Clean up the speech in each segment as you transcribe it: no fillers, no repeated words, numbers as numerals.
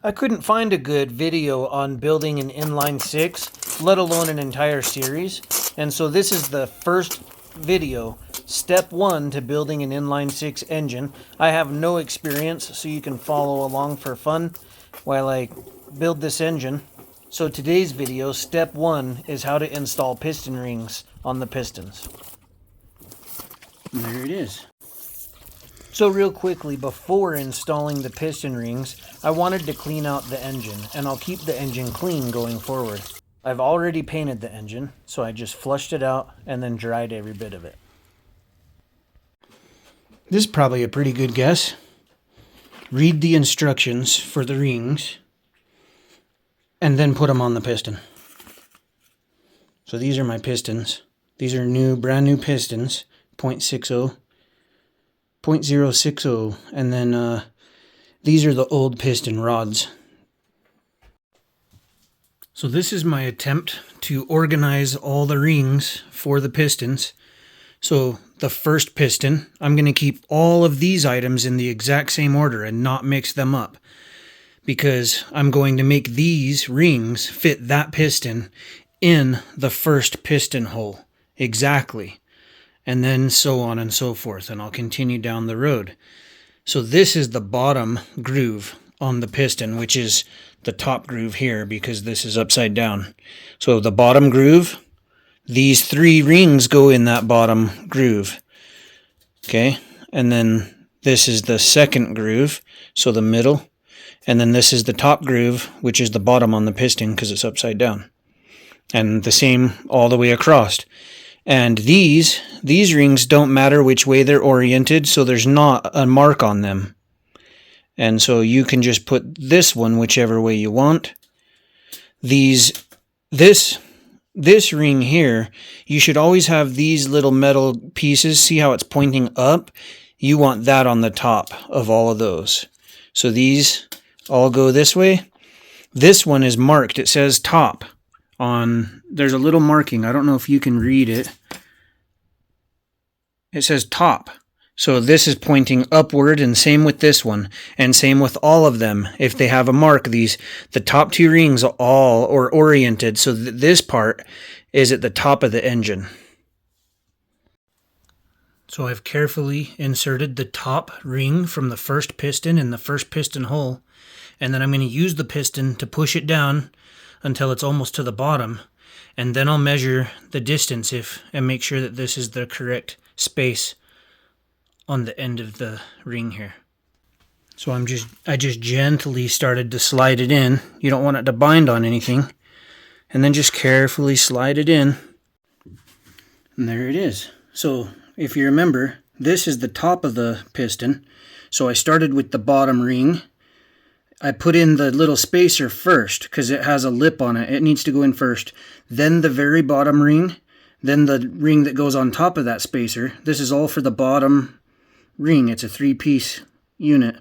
I couldn't find a good video on building an inline six, let alone an entire series, and so this is the first video, step one to building an inline six engine. I have no experience, so you can follow along for fun while I build this engine. So today's video, step one, is how to install piston rings on the pistons. And there it is. So real quickly, before installing the piston rings, I wanted to clean out the engine, and I'll keep the engine clean going forward. I've already painted the engine, so I just flushed it out and then dried every bit of it. This is probably a pretty good guess. Read the instructions for the rings, and then put them on the piston. So these are my pistons. These are brand new pistons, 0.60, and then these are the old piston rods. So this is my attempt to organize all the rings for the pistons. So the first piston, I'm going to keep all of these items in the exact same order and not mix them up, because I'm going to make these rings fit that piston in the first piston hole exactly, and then so on and so forth, and I'll continue down the road. So this is the bottom groove on the piston, which is the top groove here because this is upside down. So the bottom groove, these three rings go in that bottom groove. Okay, and then this is the second groove, so the middle, and then this is the top groove, which is the bottom on the piston because it's upside down. And the same all the way across. And these rings don't matter which way they're oriented, so there's not a mark on them. And so you can just put this one whichever way you want. This ring here, you should always have these little metal pieces. See how it's pointing up? You want that on the top of all of those. So these all go this way. This one is marked. It says top on, there's a little marking. I don't know if you can read it. It says top. So this is pointing upward, and same with this one, and same with all of them. If they have a mark, the top two rings all are oriented, so this part is at the top of the engine. So I've carefully inserted the top ring from the first piston in the first piston hole, and then I'm going to use the piston to push it down until it's almost to the bottom, and then I'll measure the distance and make sure that this is the correct space on the end of the ring here. So I just gently started to slide it in. You don't want it to bind on anything. And then just carefully slide it in. And there it is. So if you remember, this is the top of the piston. So I started with the bottom ring. I put in the little spacer first because it has a lip on it. It needs to go in first. Then the very bottom ring. Then the ring that goes on top of that spacer. This is all for the bottom ring. It's a 3-piece unit.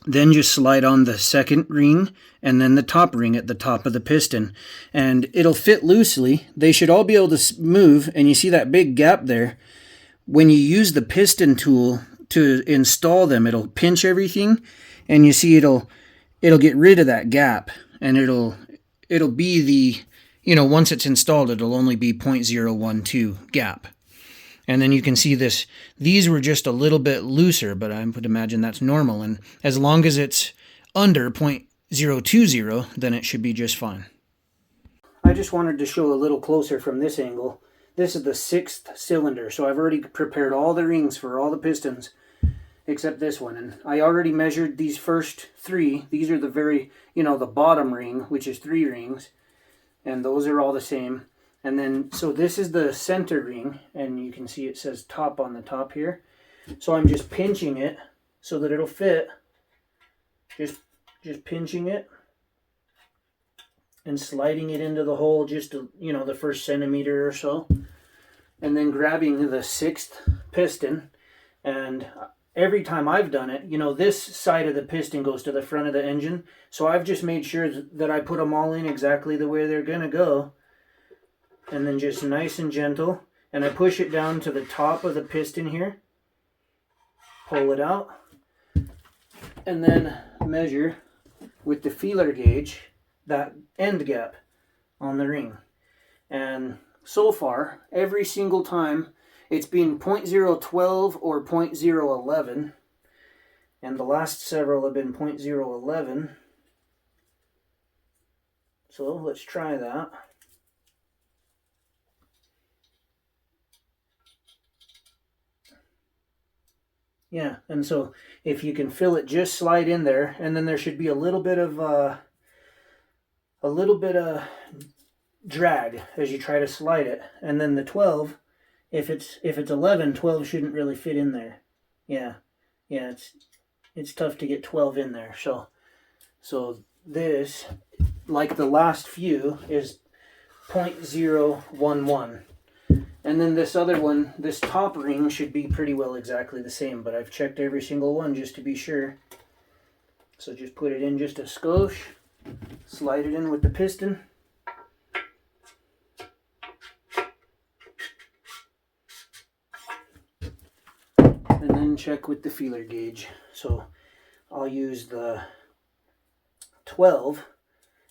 Then just slide on the second ring and then the top ring at the top of the piston, and it'll fit loosely. They should all be able to move, and you see that big gap there. When you use the piston tool to install them, it'll pinch everything, and you see it'll get rid of that gap, and it'll be the, once it's installed, it'll only be 0.012 gap. And then you can see this, these were just a little bit looser, but I would imagine that's normal. And as long as it's under 0.020, then it should be just fine. I just wanted to show a little closer from this angle. This is the 6th cylinder, so I've already prepared all the rings for all the pistons, except this one. And I already measured these first 3. These are the very, the bottom ring, which is 3 rings. And those are all the same. And then, so this is the center ring, and you can see it says top on the top here. So I'm just pinching it so that it'll fit. Just pinching it and sliding it into the hole just to, the first centimeter or so. And then grabbing the 6th piston. And every time I've done it, this side of the piston goes to the front of the engine. So I've just made sure that I put them all in exactly the way they're going to go. And then just nice and gentle, and I push it down to the top of the piston here, pull it out, and then measure with the feeler gauge that end gap on the ring. And so far, every single time, it's been 0.012 or 0.011. And the last several have been 0.011. So let's try that. Yeah, and so if you can feel it just slide in there, and then there should be a little bit of drag as you try to slide it. And then the 12, if it's 11, 12 shouldn't really fit in there. Yeah, it's tough to get 12 in there. So this, like the last few, is 0.011. And then this other one, this top ring should be pretty well exactly the same, but I've checked every single one just to be sure. So just put it in just a skosh, slide it in with the piston. And then check with the feeler gauge. So I'll use the 12,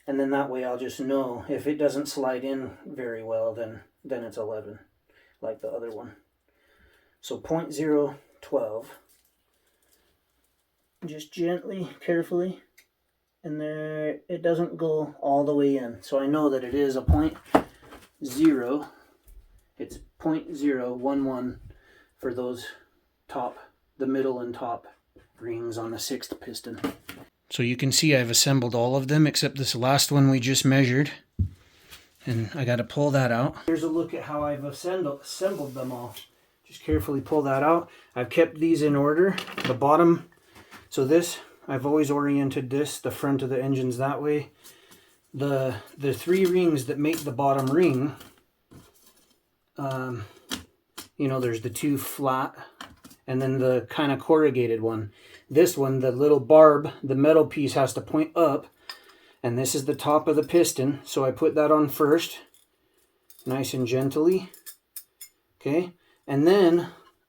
and then that way I'll just know if it doesn't slide in very well, then it's 11. Like the other one. So 0.012. Just gently, carefully, and there, it doesn't go all the way in. So I know that it is a 0.0. It's 0.011 for those the middle and top rings on the 6th piston. So you can see I've assembled all of them except this last one we just measured. And I got to pull that out. Here's a look at how I've assembled them all. Just carefully pull that out. I've kept these in order. The bottom, so this, I've always oriented this, the front of the engine's that way. The 3 rings that make the bottom ring, you know, there's the 2 flat, and then the kind of corrugated one. This one, the little barb, the metal piece has to point up. And this is the top of the piston, so I put that on first, nice and gently, okay? And then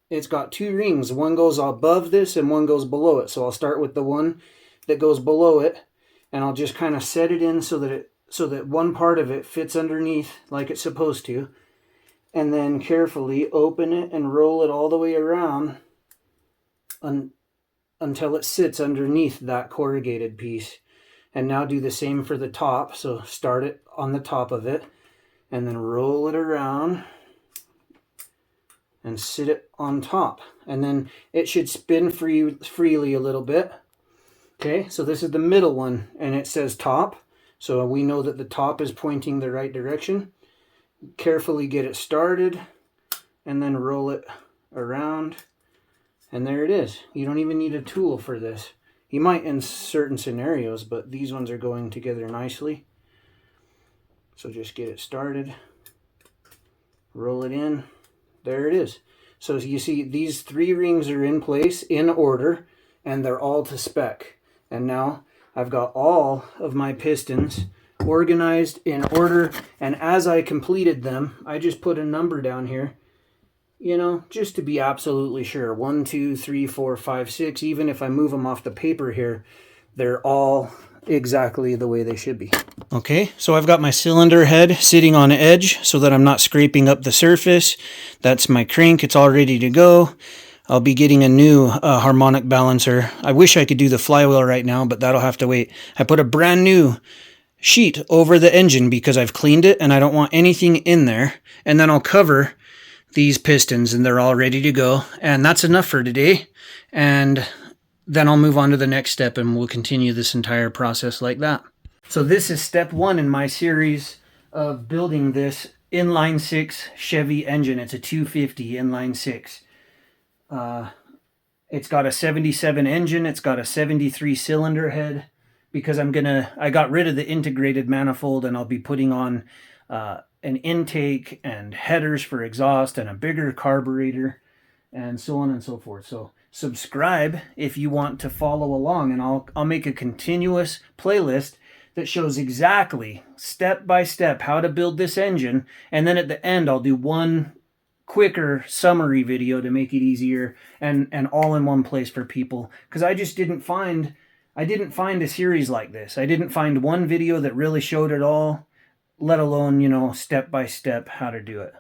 it's got 2 rings. One goes above this and one goes below it. So I'll start with the one that goes below it, and I'll just kind of set it in so that one part of it fits underneath like it's supposed to, and then carefully open it and roll it all the way around until it sits underneath that corrugated piece. And now do the same for the top. So start it on the top of it and then roll it around and sit it on top. And then it should spin freely a little bit. Okay, so this is the middle one and it says top. So we know that the top is pointing the right direction. Carefully get it started and then roll it around. And there it is. You don't even need a tool for this. You might in certain scenarios, but these ones are going together nicely. So just get it started, roll it in, there it is. So you see these 3 rings are in place in order, and they're all to spec. And now I've got all of my pistons organized in order, and as I completed them, I just put a number down here, you know, just to be absolutely sure. 1, 2, 3, 4, 5, 6. Even if I move them off the paper here, they're all exactly the way they should be. Okay, so I've got my cylinder head sitting on edge so that I'm not scraping up the surface. That's my crank. It's all ready to go. I'll be getting a new harmonic balancer. I wish I could do the flywheel right now, but that'll have to wait. I put a brand new sheet over the engine because I've cleaned it and I don't want anything in there. And then I'll cover these pistons and they're all ready to go. And that's enough for today. And then I'll move on to the next step and we'll continue this entire process like that. So this is step 1 in my series of building this inline 6 Chevy engine. It's a 250 inline 6. It's got a 77 engine. It's got a 73 cylinder head because I got rid of the integrated manifold and I'll be putting on an intake and headers for exhaust and a bigger carburetor and so on and so forth. So subscribe if you want to follow along, and I'll make a continuous playlist that shows exactly step by step how to build this engine, and then at the end I'll do one quicker summary video to make it easier and all in one place for people, because I just didn't find I didn't find a series like this. I didn't find one video that really showed it all, let alone, you know, step by step how to do it.